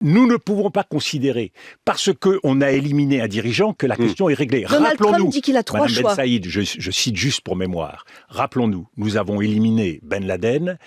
Nous ne pouvons pas considérer, parce qu'on a éliminé un dirigeant, que la question est réglée. Donald Trump dit qu'il a trois Madame choix. Ben Saïd, je cite juste pour mémoire, rappelons-nous, nous avons éliminé Ben Laden,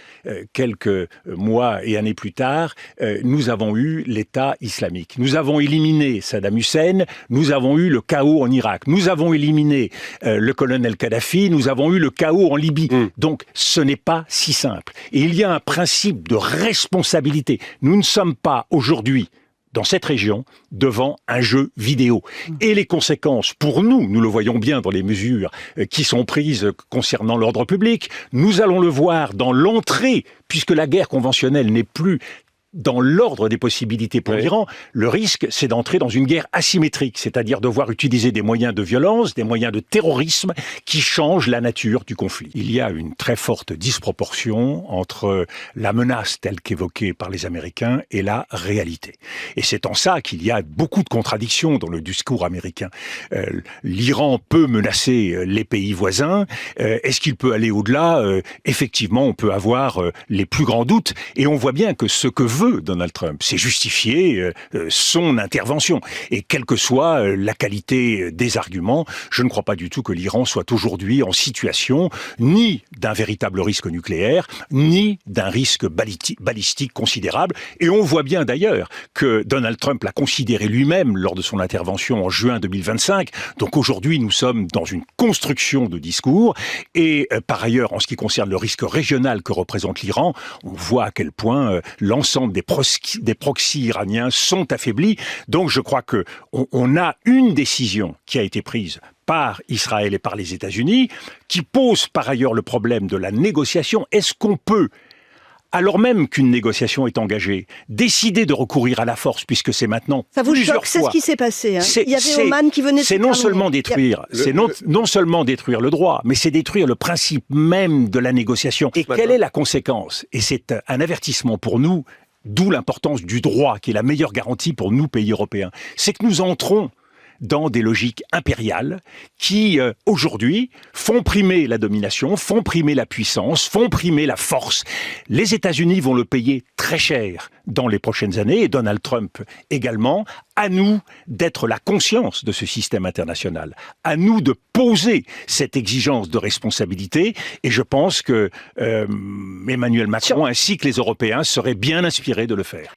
quelques mois et années plus tard, nous avons eu l'État islamique. Nous avons éliminé Saddam Hussein, nous avons eu le chaos en Irak. Nous avons éliminé le colonel Kadhafi, nous avons eu le chaos en Libye. Donc, ce n'est pas si simple. Et il y a un principe de responsabilité. Nous ne sommes pas aujourd'hui dans cette région, devant un jeu vidéo. Et les conséquences, pour nous, nous le voyons bien dans les mesures qui sont prises concernant l'ordre public, nous allons le voir dans l'entrée, puisque la guerre conventionnelle n'est plus dans l'ordre des possibilités pour l'Iran, le risque, c'est d'entrer dans une guerre asymétrique, c'est-à-dire devoir utiliser des moyens de violence, des moyens de terrorisme qui changent la nature du conflit. Il y a une très forte disproportion entre la menace telle qu'évoquée par les Américains et la réalité. Et c'est en ça qu'il y a beaucoup de contradictions dans le discours américain. L'Iran peut menacer les pays voisins. Est-ce qu'il peut aller au-delà? Effectivement, on peut avoir les plus grands doutes. Et on voit bien que ce que veut Donald Trump, c'est justifier son intervention. Et quelle que soit la qualité des arguments, je ne crois pas du tout que l'Iran soit aujourd'hui en situation ni d'un véritable risque nucléaire, ni d'un risque balistique considérable. Et on voit bien d'ailleurs que Donald Trump l'a considéré lui-même lors de son intervention en juin 2025. Donc aujourd'hui, nous sommes dans une construction de discours. Et par ailleurs, en ce qui concerne le risque régional que représente l'Iran, on voit à quel point l'ensemble des proxys iraniens sont affaiblis. Donc je crois que on a une décision qui a été prise par Israël et par les États-Unis, qui pose par ailleurs le problème de la négociation. Est-ce qu'on peut, alors même qu'une négociation est engagée, décider de recourir à la force, puisque c'est maintenant Ça vous plusieurs choque, c'est fois. ce qui s'est passé. Hein. C'est- Il y avait c'est- Oman qui venait de C'est se non terminer. seulement détruire, c'est non seulement détruire le droit, mais c'est détruire le principe même de la négociation. Et quelle est la conséquence? Et c'est un avertissement pour nous, d'où l'importance du droit, qui est la meilleure garantie pour nous, pays européens. C'est que nous entrons dans des logiques impériales qui, aujourd'hui, font primer la domination, font primer la puissance, font primer la force. Les États-Unis vont le payer très cher dans les prochaines années, et Donald Trump également. À nous d'être la conscience de ce système international. À nous de poser cette exigence de responsabilité. Et je pense que Emmanuel Macron ainsi que les Européens seraient bien inspirés de le faire.